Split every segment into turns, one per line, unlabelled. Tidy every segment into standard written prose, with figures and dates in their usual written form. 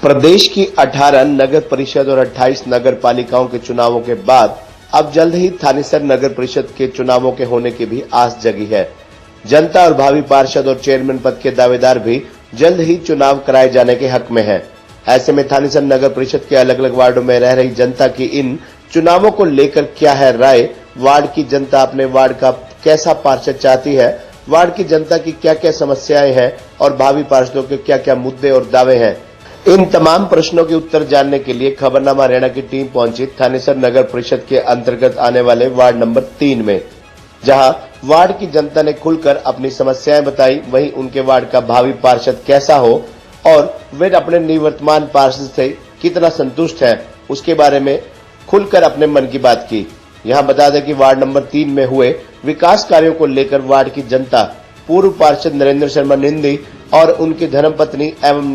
प्रदेश की 18 नगर परिषद और 28 नगर पालिकाओं के चुनावों के बाद अब जल्द ही थानेसर नगर परिषद के चुनावों के होने की भी आस जगी है। जनता और भावी पार्षद और चेयरमैन पद के दावेदार भी जल्द ही चुनाव कराए जाने के हक में हैं। ऐसे में थानेसर नगर परिषद के अलग अलग वार्डों में रह रही जनता की इन चुनावों को लेकर क्या है राय, वार्ड की जनता अपने वार्ड का कैसा पार्षद चाहती है, वार्ड की जनता की क्या क्या समस्याएं हैं और भावी पार्षदों के क्या क्या मुद्दे और दावे हैं, इन तमाम प्रश्नों के उत्तर जानने के लिए खबरनामा हरियाणा की टीम पहुंची थानेसर नगर परिषद के अंतर्गत आने वाले वार्ड नंबर 3 में, जहां वार्ड की जनता ने खुलकर अपनी समस्याएं बताई। वहीं उनके वार्ड का भावी पार्षद कैसा हो और वे अपने निवर्तमान पार्षद से कितना संतुष्ट है, उसके बारे में खुलकर अपने मन की बात की। यहां बता दें कि वार्ड नंबर 3 में हुए विकास कार्यों को लेकर वार्ड की जनता पूर्व पार्षद नरेंद्र शर्मा निंदी और उनकी धर्मपत्नी एवं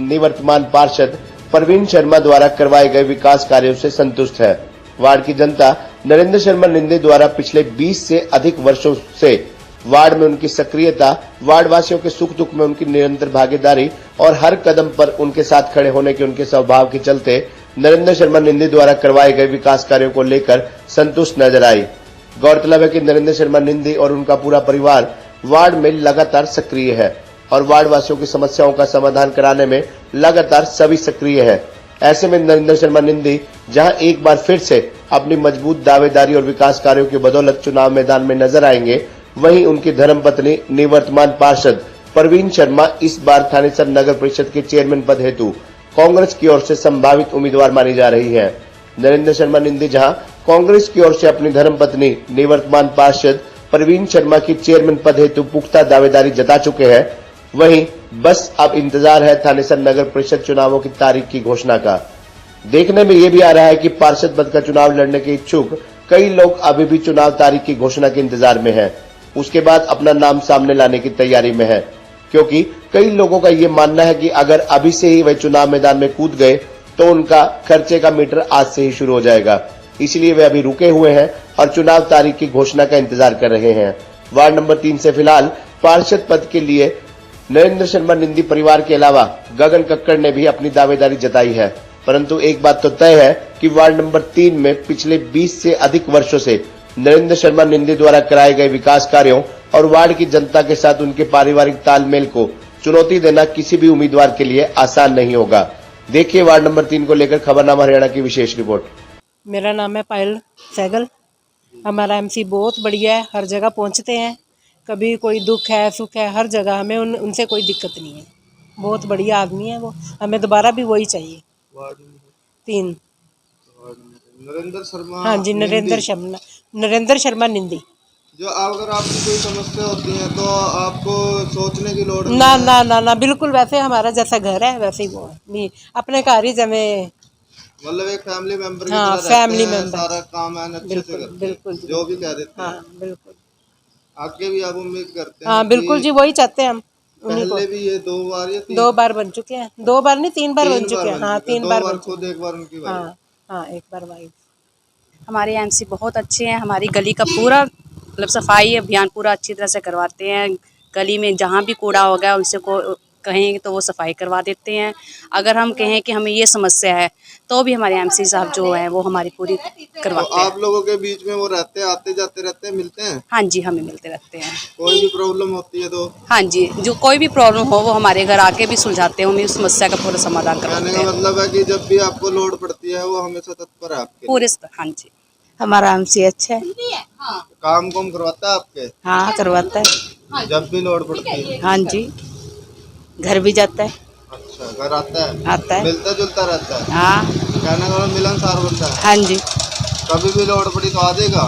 निवर्तमान पार्षद परवीन शर्मा द्वारा करवाए गए विकास कार्यों से संतुष्ट है। वार्ड की जनता नरेंद्र शर्मा निंदी द्वारा पिछले 20 से अधिक वर्षों से वार्ड में उनकी सक्रियता, वार्ड वासियों के सुख दुख में उनकी निरंतर भागीदारी और हर कदम पर उनके साथ खड़े होने के उनके स्वभाव के चलते नरेंद्र शर्मा निंदी द्वारा करवाए गए विकास कार्यों को लेकर संतुष्ट नजर आई। गौरतलब है कि नरेंद्र शर्मा निंदी और उनका पूरा परिवार वार्ड में लगातार सक्रिय है और वार्ड वासियों की समस्याओं का समाधान कराने में लगातार सभी सक्रिय है। ऐसे में नरेंद्र शर्मा निंदी जहां एक बार फिर से अपनी मजबूत दावेदारी और विकास कार्यों की बदौलत चुनाव मैदान में नजर आएंगे, वहीं उनकी धर्मपत्नी निवर्तमान पार्षद परवीन शर्मा इस बार थानेसर नगर परिषद के चेयरमैन पद हेतु कांग्रेस की ओर से संभावित उम्मीदवार मानी जा रही है। नरेंद्र शर्मा निंदी जहां कांग्रेस की ओर से अपनी धर्मपत्नी निवर्तमान पार्षद परवीन शर्मा की चेयरमैन पद हेतु पुख्ता दावेदारी जता चुके हैं, वहीं बस अब इंतजार है थानेसर नगर परिषद चुनावों की तारीख की घोषणा का। देखने में यह भी आ रहा है कि पार्षद पद का चुनाव लड़ने के इच्छुक कई लोग अभी भी चुनाव तारीख की घोषणा के इंतजार में हैं। उसके बाद अपना नाम सामने लाने की तैयारी में है, क्योंकि कई लोगों का यह मानना है कि अगर अभी से ही वे चुनाव मैदान में कूद गए तो उनका खर्चे का मीटर आज से ही शुरू हो जाएगा। इसलिए वे अभी रुके हुए हैं और चुनाव तारीख की घोषणा का इंतजार कर रहे हैं। वार्ड नंबर 3 से फिलहाल पार्षद पद के लिए नरेंद्र शर्मा निंदी परिवार के अलावा गगन कक्कड़ ने भी अपनी दावेदारी जताई है, परंतु एक बात तो तय है कि वार्ड नंबर 3 में पिछले 20 से अधिक वर्षों से नरेंद्र शर्मा निंदी द्वारा कराए गए विकास कार्यों और वार्ड की जनता के साथ उनके पारिवारिक तालमेल को चुनौती देना किसी भी उम्मीदवार के लिए आसान नहीं होगा। देखिए वार्ड नंबर 3 को लेकर खबरनामा हरियाणा की विशेष रिपोर्ट।
मेरा नाम है पायल सहगल। हमारा एमसी बहुत बढ़िया है, हर जगह पहुंचते हैं, कभी कोई दुख है सुख है हर जगह हमें उनसे कोई दिक्कत नहीं है। बहुत बढ़िया आदमी है वो, हमें दोबारा भी वही चाहिए। 3
नरेंद्र शर्मा।
हाँ जी, नरेंद्र शर्मा निंदी।
जो अगर आपकी कोई समस्या होती है तो आपको सोचने की लोड़
ना ना ना ना, बिल्कुल वैसे हमारा जैसा घर है वैसे ही वो है, नहीं अपने घर ही जमे,
मतलब एक फैमिली मेंबर की
हाँ,
तरह
फैमिली
रहते हैं,
मेंबर।
सारा काम है अच्छे से करते हैं,
बिल्कुल
जो भी कह देते हैं।
हाँ बिल्कुल,
आगे भी आप उम्मीद करते हैं?
हाँ बिल्कुल जी, वही चाहते हैं हम।
पहले भी ये 2 बार या 3
2 बार बन चुके हैं, 2 बार नहीं 3 बार बन चुके हैं। हाँ 3 बार बन
खुद,
चुके
एक बार उनकी वाइफ।
हाँ हाँ, एक बार वाइफ।
हमारे एमसी बहुत अच्छे हैं, हमारी गली का पूरा मतलब सफाई अभियान पूरा अच्छी तरह से करवाते हैं। गली में जहाँ भी कूड़ा हो गया उनसे को कहें तो वो सफाई करवा देते हैं। अगर हम कहें कि हमें ये समस्या है तो भी हमारे एमसी साहब जो हैं वो हमारी पूरी करवाते
तो
हैं।
आप लोगों के बीच में वो रहते हैं, आते जाते रहते हैं, मिलते हैं?
हाँ जी, हमें मिलते रहते हैं।
कोई भी प्रॉब्लम होती है तो?
हाँ जी, जो कोई भी प्रॉब्लम हो वो हमारे घर आके भी सुलझाते हैं, हमें उस समस्या का पूरा समाधान करवाते
कहने
हैं।
का मतलब है कि जब भी आपको लोड पड़ती है वो हमेशा तत्पर है आपके
पूरे हाँ जी,
हमारा एमसी अच्छा है,
काम कम करवाता है आपके?
हाँ करवाता है,
जब भी लोड पड़ती है?
हाँ जी, घर भी जाता है।
अच्छा, घर आता है?
है
मिलता जुलता रहता है?
हाँ
कहने का मतलब मिलनसार बंदा है?
हाँ जी,
कभी भी लोड पड़ी तो आ जाएगा?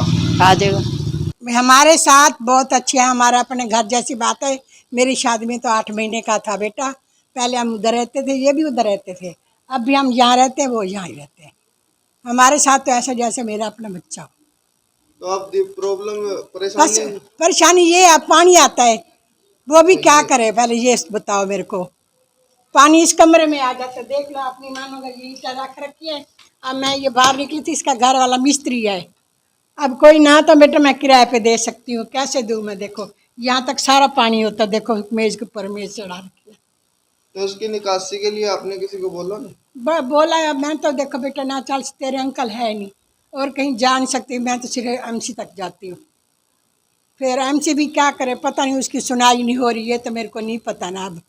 आ जाएगा।
हमारे साथ बहुत अच्छे हैं, हमारा अपने घर जैसी बात है। मेरी शादी में तो 8 महीने का था बेटा, पहले हम उधर रहते थे, ये भी उधर रहते थे, अब भी हम यहाँ रहते हैं, वो यहाँ ही रहते हैं। हमारे साथ तो ऐसा जैसे मेरा अपना बच्चा हो।
तो अब प्रॉब्लम
बस
परेशानी
परेशानी ये है, अब पानी आता है, वो भी क्या करे पहले ये बताओ मेरे को। पानी इस कमरे में आ जाता है, देख लो अपनी मानोगा, ये ईंटा रख रखी है। अब मैं ये बाहर निकली थी, इसका घर वाला मिस्त्री है, अब कोई ना तो बेटा मैं किराए पे दे सकती हूँ, कैसे दूँ मैं? देखो यहाँ तक सारा पानी होता, देखो मेज के ऊपर मेज चढ़ा रखी है,
तो उसकी निकासी के लिए आपने किसी को बोला नहीं?
बोला है, मैं तो देखो बेटा ना चल, तेरे अंकल है नहीं और कहीं जा नहीं सकती, मैं तो सिर्फ एमसी तक जाती हूँ। फिर एमसी भी क्या करे, पता नहीं, उसकी सुनाई नहीं हो रही है तो मेरे को नहीं पता ना। अब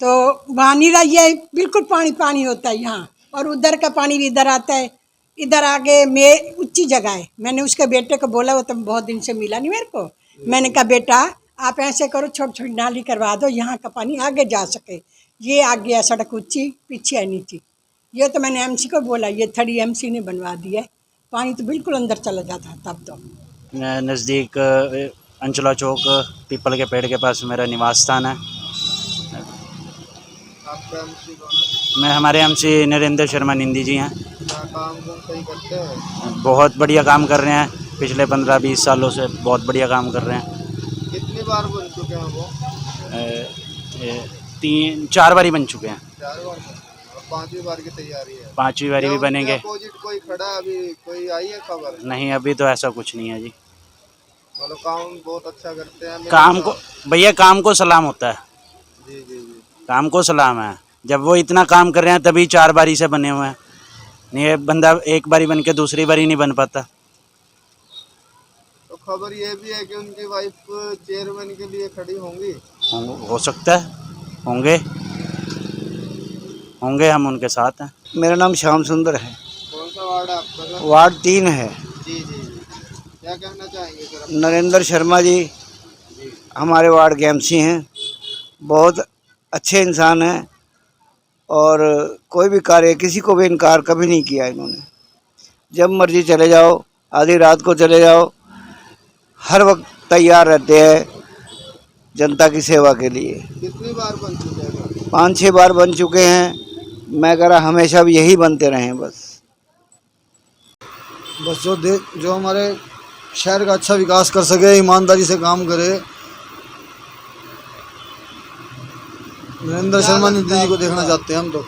तो वहाँ नहीं रही है, बिल्कुल पानी पानी होता है यहाँ, और उधर का पानी भी इधर आता है। इधर आगे में ऊंची जगह है। मैंने उसके बेटे को बोला, वो तो बहुत दिन से मिला नहीं मेरे को। मैंने कहा बेटा आप ऐसे करो, छोटी छोटी नाली करवा दो, यहाँ का पानी आगे जा सके। ये आ गया सड़क ऊंची, पीछे है नीची। ये तो मैंने एमसी को बोला, ये थड़ी एमसी ने बनवा दी है। पानी तो बिल्कुल अंदर चला जाता तब तो।
नज़दीक अंचला चौक पीपल के पेड़ के पास मेरा निवास स्थान है।
आपका एमसी कौन है?
मैं हमारे एमसी नरेंद्र शर्मा निंदी जी हैं।
क्या काम सही करते हैं?
बहुत बढ़िया काम कर रहे हैं, पिछले 15-20 सालों से बहुत बढ़िया काम कर रहे हैं।
कितनी बार बन चुके हैं वो?
3-4 बारी बन चुके हैं।
4 बार, और 5वीं बार की तैयारी है।
5वीं बारी भी बनेंगे।
अपोजिट कोई खड़ा है, अभी कोई आई है खबर?
नहीं, अभी तो ऐसा कुछ नहीं है जी।
मतलब काम बहुत अच्छा करते हैं।
काम को भैया, काम को सलाम होता है।
जी जी जी।
काम को सलाम है। जब वो इतना काम कर रहे हैं तभी 4 बारी से बने हुए हैं। नहीं, ये बंदा एक बारी बन के दूसरी बारी नहीं बन पाता।
तो खबर ये भी है कि उनकी वाइफ चेयरमैन के लिए खड़ी होंगी।
हो सकता है, होंगे हम उनके साथ हैं।
मेरा नाम श्याम सुंदर है।
कौन सा वार्ड है आपका सर?
वार्ड 3 है।
जी जी जी। क्या कहना चाहेंगे सर?
नरेंद्र शर्मा जी हमारे वार्ड के एमसी हैं। बहुत अच्छे इंसान हैं और कोई भी कार्य, किसी को भी इनकार कभी नहीं किया इन्होंने। जब मर्जी चले जाओ, आधी रात को चले जाओ, हर वक्त तैयार रहते हैं जनता की सेवा के लिए।
कितनी बार बन चुके हैं?
5-6 बार बन चुके हैं। मैं कह रहा हमेशा भी यही बनते रहें बस।
जो हमारे शहर का अच्छा विकास कर सके, ईमानदारी से काम करे। नरेंद्र शर्मा निंदी जी को देखना चाहते हैं हम तो।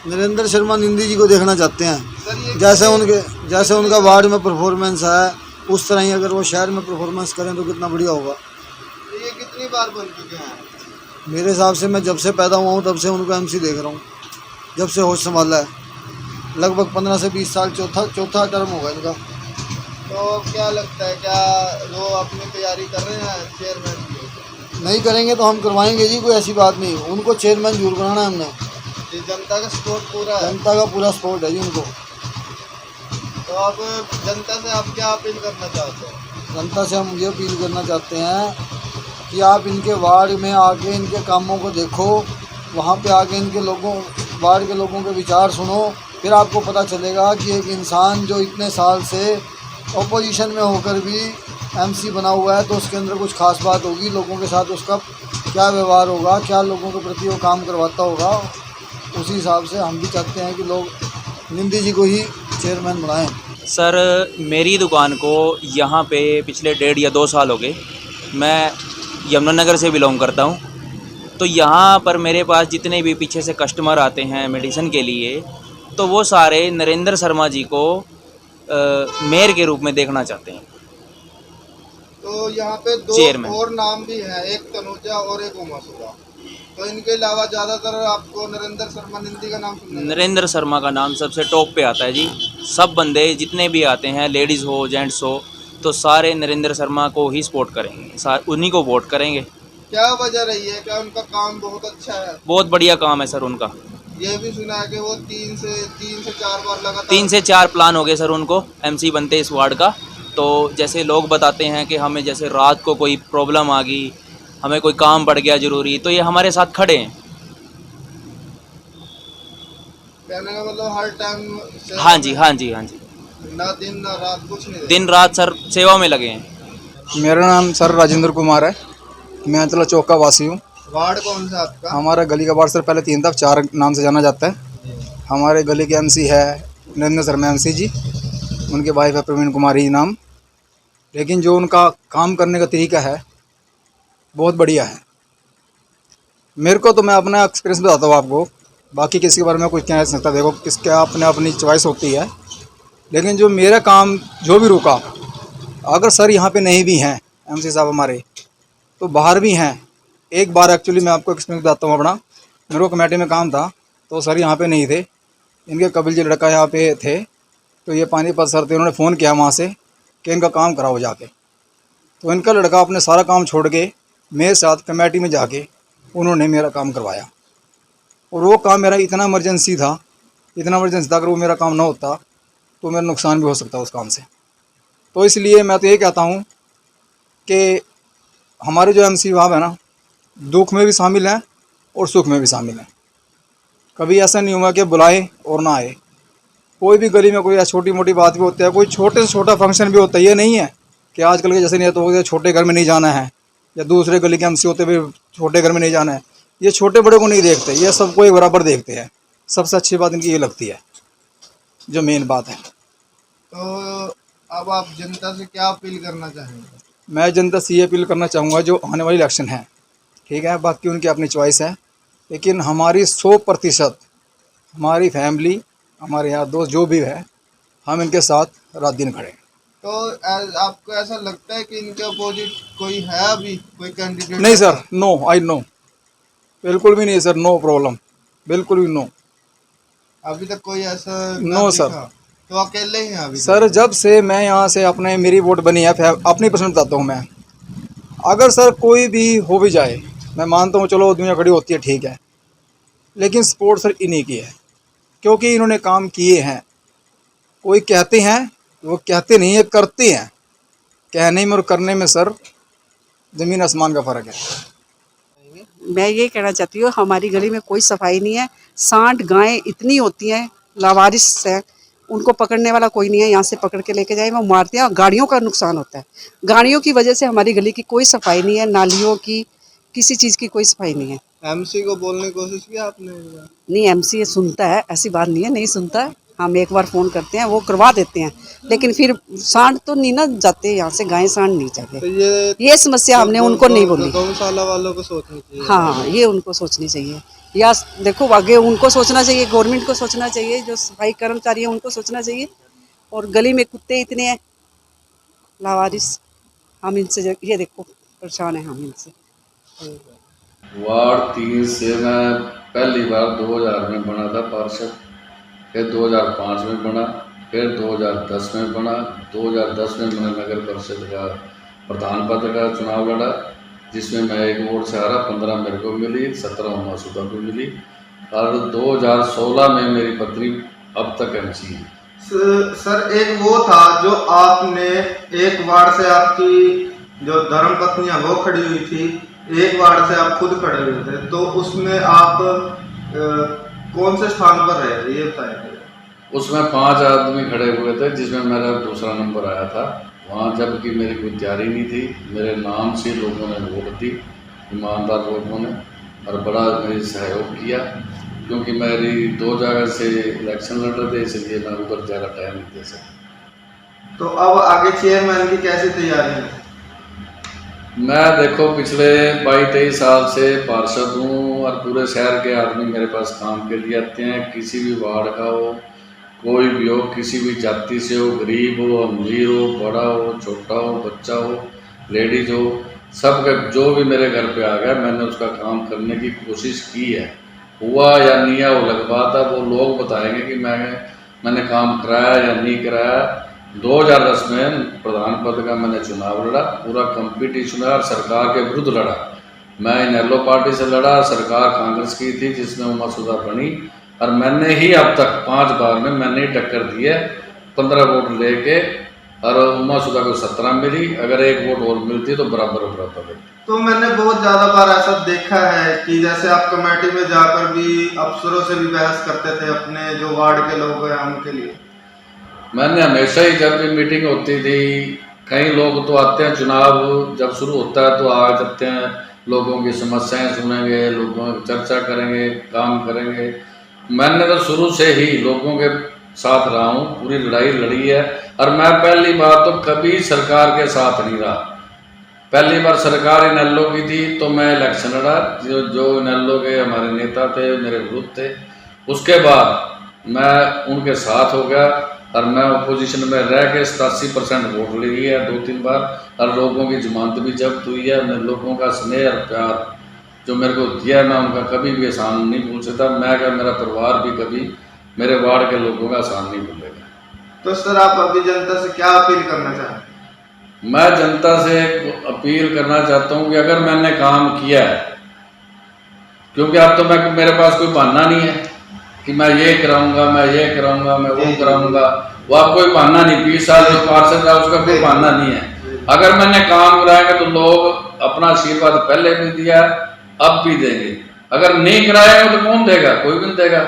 नरेंद्र शर्मा निंदी जी को देखना चाहते हैं। जैसे उनका वार्ड में परफॉर्मेंस है, उस तरह ही अगर वो शहर में परफॉर्मेंस करें तो कितना बढ़िया होगा।
ये कितनी बार बन चुके हैं?
मेरे हिसाब से मैं जब से पैदा हुआ हूँ तब से उनका एमसी देख रहा हूँ, जब से होश संभाला है। लगभग 15 से 20 साल, चौथा टर्म होगा इनका।
तो क्या लगता है, क्या वो अपनी तैयारी कर रहे हैं चेयरमैन की?
नहीं करेंगे तो हम करवाएंगे जी, कोई ऐसी बात नहीं। उनको चेयरमैन जरूर बनाना है हमने।
जनता का सपोर्ट पूरा है?
जनता का पूरा सपोर्ट है जी उनको।
तो आप जनता से आप क्या अपील करना चाहते हैं?
जनता से हम ये अपील करना चाहते हैं कि आप इनके वार्ड में आके इनके कामों को देखो, वहाँ पे आके इनके वार्ड के लोगों के विचार सुनो, फिर आपको पता चलेगा कि एक इंसान जो इतने साल से ऑपोजिशन में होकर भी एमसी बना हुआ है तो उसके अंदर कुछ खास बात होगी। लोगों के साथ उसका क्या व्यवहार होगा, क्या लोगों के प्रति वो काम करवाता होगा, उसी हिसाब से हम भी चाहते हैं कि लोग निंदी जी को ही चेयरमैन बनाएं।
सर, मेरी दुकान को यहाँ पे पिछले 1.5 या 2 साल हो गए। मैं यमुनानगर से बिलोंग करता हूँ। तो यहाँ पर मेरे पास जितने भी पीछे से कस्टमर आते हैं मेडिसिन के लिए, तो वो सारे नरेंद्र शर्मा जी को मेयर के रूप में देखना चाहते हैं।
तो यहाँ पे 2 और नाम भी हैं, एक तनुजा और एक उमा सुधा। तो इनके अलावा ज़्यादातर आपको नरेंद्र शर्मा निंदी का नाम सुनना है?
नरेंद्र शर्मा का नाम सबसे टॉप पे आता है जी। सब बंदे जितने भी आते हैं, लेडीज़ हो जेंट्स हो, तो सारे नरेंद्र शर्मा को ही सपोर्ट करेंगे, उन्हीं को वोट करेंगे।
क्या वजह रही है? क्या उनका काम बहुत अच्छा है?
बहुत बढ़िया काम है सर उनका।
ये भी सुना है कि वो 3 से 4 बार लगातार
3 से 4 प्लान हो गए सर उनको एमसी बनते इस वार्ड का। तो जैसे लोग बताते हैं कि हमें जैसे रात को कोई प्रॉब्लम आ गई, हमें कोई काम पड़ गया ज़रूरी, तो ये हमारे साथ खड़े हैं।
कहने का मतलब हर टाइम?
हाँ जी, हाँ जी, हाँ जी।
ना दिन ना रात, कुछ नहीं?
दिन रात सर सेवा में लगे हैं।
मेरा नाम सर राजेंद्र कुमार है। मैं अंचला चौक का वासी हूँ।
वार्ड कौन सा आपका?
हमारा गली का वार्ड सर पहले 3 था, 4 नाम से जाना जाता है। हमारे गली के एमसी है नरेंद्र शर्मा एमसी जी, उनके वाइफ है प्रवीण कुमारी नाम। लेकिन जो उनका काम करने का तरीका है बहुत बढ़िया है। मेरे को तो, मैं अपना एक्सपीरियंस बताता हूँ आपको, बाकी किसी के बारे में कुछ कह नहीं सकता। देखो किसके अपनी चॉइस होती है। लेकिन जो मेरा काम जो भी रुका, अगर सर यहाँ पे नहीं भी हैं एमसी साहब हमारे, तो बाहर भी हैं, एक बार एक्चुअली मैं आपको एक्सपीरियंस बताता हूँ अपना। मेरे को कमेटी में काम था, तो सर यहाँ पे नहीं थे, इनके कपिल जी लड़का यहाँ पे थे, तो ये पानीपत सर थे, उन्होंने फ़ोन किया वहाँ से कि इनका काम कराओ जाके। तो इनका लड़का अपने सारा काम छोड़ के मेरे साथ कमेटी में जाके उन्होंने मेरा काम करवाया। और वो काम मेरा इतना इमरजेंसी था, अगर वो मेरा काम ना होता तो मेरा नुकसान भी हो सकता उस काम से। तो इसलिए मैं तो ये कहता हूँ कि हमारे जो एमसी साहब है ना, दुख में भी शामिल हैं और सुख में भी शामिल हैं। कभी ऐसा नहीं हुआ कि बुलाएं और ना आए। कोई भी गली में कोई छोटी मोटी बात भी होती है, कोई छोटे से छोटा फंक्शन भी होता है। ये नहीं है कि आजकल के जैसे नहीं तो हो गया छोटे घर में नहीं जाना है, या दूसरे गली के एमसी होते हुए छोटे घर में नहीं जाना है। ये छोटे बड़े को नहीं देखते, ये सबको एक बराबर देखते हैं। सबसे अच्छी बात इनकी ये लगती है, जो मेन बात है।
तो अब आप जनता से क्या अपील करना चाहेंगे?
मैं जनता से ये अपील करना चाहूँगा, जो आने वाली इलेक्शन है, ठीक है, बाकी उनकी अपनी चॉइस है, लेकिन हमारी 100% हमारी फैमिली, हमारे यहाँ दोस्त जो भी है, हम इनके साथ रात दिन खड़े।
तो आपको ऐसा लगता है कि इनके अपोजिट कोई है अभी, कोई कैंडिडेट?
नहीं सर, नो, आई नो, बिल्कुल भी नहीं सर, नो प्रॉब्लम, बिल्कुल भी नो।
अभी तक कोई ऐसा
नो सर।
तो अकेले ही हैं अभी
सर जब से मैं यहाँ से मेरी वोट बनी है, अपनी पर्सनल बताता हूँ मैं, अगर सर कोई भी हो भी जाए, मैं मानता हूँ चलो दुनिया खड़ी होती है, ठीक है, लेकिन सपोर्ट सर इन्हीं की है, क्योंकि इन्होंने काम किए हैं। कोई कहते हैं, वो कहते नहीं है, करते हैं। कहने में और करने में सर ज़मीन आसमान का फ़र्क है।
मैं ये कहना चाहती हूँ, हमारी गली में कोई सफाई नहीं है। सांड गायें इतनी होती हैं, लावारिस है, उनको पकड़ने वाला कोई नहीं है। यहाँ से पकड़ के लेके जाए वो मारते हैं, और गाड़ियों का नुकसान होता है। गाड़ियों की वजह से हमारी गली की कोई सफाई नहीं है, नालियों की, किसी चीज़ की कोई सफाई नहीं है।
एमसी को बोलने की कोशिश की आपने?
नहीं, एमसी सुनता है, ऐसी बात नहीं है, नहीं सुनता है। हम एक बार फ़ोन करते हैं, वो करवा देते हैं, लेकिन फिर सांड तो नहीं ना जाते यहाँ से, गाय सांड नहीं जाते।
तो
ये समस्या हमने उनको नहीं बोली।
गौशाला वालों को सोचनी चाहिए।
हाँ, ये उनको सोचनी चाहिए, या देखो आगे उनको सोचना चाहिए, गवर्नमेंट को सोचना चाहिए, जो सफाई कर्मचारी है उनको सोचना चाहिए। और गली में कुत्ते इतने हैं लावारिस, हम इनसे ये देखो परेशान है हम इनसे।
वार्ड 3 से मैं पहली बार 2000 में बना था पार्षद, फिर 2005 में बना, फिर 2010 में बना। 2010 में मैंने नगर परिषद का प्रधान पद का चुनाव लड़ा, जिसमें मैं 1 वोट से हारा, 15 मेरे को मिली, 17 उमासुदा को मिली। और 2016 में मेरी पत्नी अब तक एमसी है।
सर एक वो था जो आपने एक वार्ड से, आपकी जो धर्मपत्नी है वो खड़ी हुई थी, एक वार्ड से आप खुद खड़े हुए थे, तो उसमें आप कौन से स्थान पर रहे थे ये बताएंगे?
उसमें 5 आदमी खड़े हुए थे, जिसमें मेरा दूसरा नंबर आया था। वहाँ जबकि मेरी कोई तैयारी नहीं थी, मेरे नाम से लोगों ने वोट दी, ईमानदार लोगों ने, और बड़ा मेरी सहयोग किया, क्योंकि मेरी 2 जगह से इलेक्शन लड़ रहे थे, इसलिए मैं उधर ज़्यादा टाइम नहीं दे सकता।
तो अब आगे चेयरमैन की कैसी तैयारी है?
मैं देखो पिछले 22-23 साल से पार्षद हूँ, और पूरे शहर के आदमी मेरे पास काम के लिए आते हैं। किसी भी वार्ड का हो, कोई भी हो, किसी भी जाति से हो, गरीब हो, अमीर हो, बड़ा हो, छोटा हो, बच्चा हो, लेडीज हो, सब जो भी मेरे घर पे आ गया, मैंने उसका काम करने की कोशिश की है। हुआ या नहीं है वो अलग बात है, वो लोग बताएंगे कि मैंने काम कराया या नहीं कराया। 2010 में प्रधान पद का मैंने चुनाव लड़ा, पूरा कंपटीशन है, और सरकार के विरुद्ध लड़ा। मैं इनेलो पार्टी से लड़ा, सरकार कांग्रेस की थी जिसमें उमासुदा बनी, और मैंने ही अब तक 5 बार में मैंने ही टक्कर दी है, 15 वोट लेके, और उमासुदा को 17 मिली। अगर 1 वोट और मिलती तो बराबर है।
तो मैंने बहुत ज़्यादा बार ऐसा देखा है कि जैसे आप कमेटी में जाकर भी अफसरों से भी बहस करते थे, अपने जो वार्ड के लोग हैं उनके लिए।
मैंने हमेशा ही, जब भी मीटिंग होती थी, कई लोग तो आते हैं, चुनाव जब शुरू होता है तो आ जाते हैं, लोगों की समस्याएं सुनेंगे, लोगों की चर्चा करेंगे, काम करेंगे। मैंने तो शुरू से ही लोगों के साथ रहा हूँ, पूरी लड़ाई लड़ी है। और मैं पहली बार तो कभी सरकार के साथ नहीं रहा। पहली बार सरकार इनेलो की थी तो मैं इलेक्शन लड़ा, जो इनेलो के हमारे नेता थे मेरे विरुद्ध थे। उसके बाद मैं उनके साथ हो गया, और मैं अपोजिशन में रह के 87% वोट ली है 2-3 बार, और लोगों की जमानत भी जब्त हुई है। मैं लोगों का स्नेह और प्यार जो मेरे को दिया, मैं उनका कभी भी एहसान नहीं भूल सकता। मैं क्या, मेरा परिवार भी कभी मेरे वार्ड के लोगों का एहसान नहीं भूलेगा।
तो सर आप अभी जनता से क्या अपील करना चाहते हैं?
मैं जनता से अपील करना चाहता हूँ कि अगर मैंने काम किया है, क्योंकि अब तो मेरे पास कोई बहाना नहीं है कि मैं ये कराऊंगा, मैं ये कराऊंगा, मैं वो कराऊंगा, वो आप कोई बहाना नहीं। 20 साल जो पार्षद रहा उसका कोई बहाना नहीं है। अगर मैंने काम कराएगा तो लोग अपना आशीर्वाद पहले भी दिया, अब भी देंगे। अगर नहीं कराएगा तो कौन देगा? कोई भी नहीं देगा।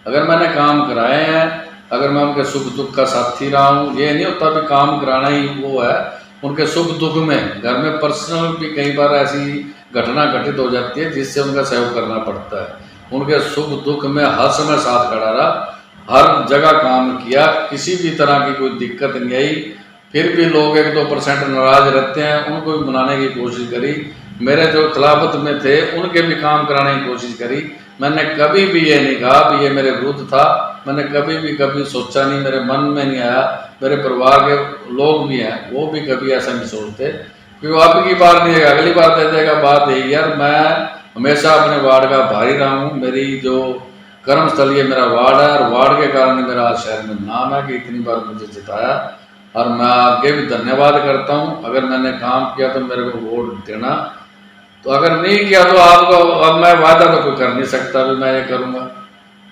अगर मैंने काम कराए हैं, अगर मैं उनके सुख दुख का साथी रहा हूँ, ये नहीं होता भी काम कराना ही वो है। उनके सुख दुख में घर में पर्सनल भी कई बार ऐसी घटना घटित हो जाती है जिससे उनका सहयोग करना पड़ता है। उनके सुख दुख में हर समय साथ खड़ा रहा, हर जगह काम किया, किसी भी तरह की कोई दिक्कत नहीं आई। फिर भी लोग 1-2% नाराज रहते हैं, उनको भी मनाने की कोशिश करी। मेरे जो खिलाफत में थे उनके भी काम कराने की कोशिश करी। मैंने कभी भी ये नहीं कहा कि ये मेरे विरुद्ध था। मैंने कभी सोचा नहीं, मेरे मन में नहीं आया। मेरे परिवार के लोग भी हैं, वो भी कभी ऐसा नहीं सोचते कि वो अब की बार नहीं देगा, अगली बार दे देगा। बात यही यार, मैं हमेशा अपने वार्ड का भारी रहा हूँ। मेरी जो कर्मस्थल ये मेरा वार्ड है, और वार्ड के कारण मेरा शहर में नाम है कि इतनी बार मुझे जिताया। और मैं आगे भी धन्यवाद करता हूँ। अगर मैंने काम किया तो मेरे को वोट देना, तो अगर नहीं किया तो आपको अब मैं वादा तो कोई कर नहीं सकता भी मैं ये करूँगा।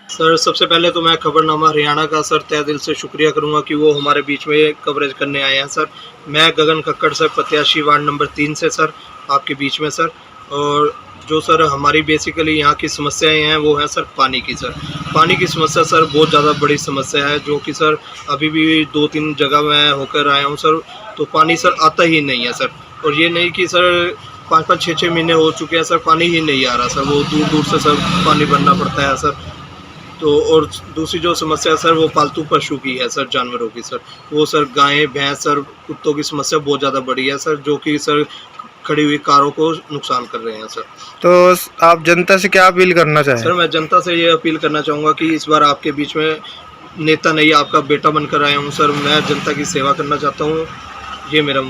सर सबसे पहले तो मैं खबरनामा हरियाणा का सर तहे दिल से शुक्रिया करूंगा कि वो हमारे बीच में कवरेज करने आए हैं। सर मैं गगन खक्कड़ सर, प्रत्याशी वार्ड नंबर 3 से सर, आपके बीच में सर। और जो सर हमारी बेसिकली यहाँ की समस्याएं हैं वो है सर पानी की। सर पानी की समस्या सर बहुत ज़्यादा बड़ी समस्या है, जो कि सर अभी भी 2-3 जगह मैं होकर आया हूँ सर, तो पानी सर आता ही नहीं है सर। और ये नहीं कि सर 5-5, 6-6 महीने हो चुके हैं सर, पानी ही नहीं आ रहा सर। वो दूर दूर से सर पानी भरना पड़ता है सर। तो और दूसरी जो समस्या है सर वो पालतू पशु की है सर, जानवरों की सर। वो सर गायें, भैंस सर, कुत्तों की समस्या बहुत ज़्यादा बड़ी है सर, जो कि सर खड़ी हुई कारों को नुकसान कर रहे हैं सर।
तो आप जनता से क्या अपील करना चाहें?
सर मैं जनता से ये अपील करना चाहूँगा कि इस बार आपके बीच में नेता नहीं, आपका बेटा बनकर आया हूँ सर। मैं जनता की सेवा करना चाहता हूँ, ये मेरा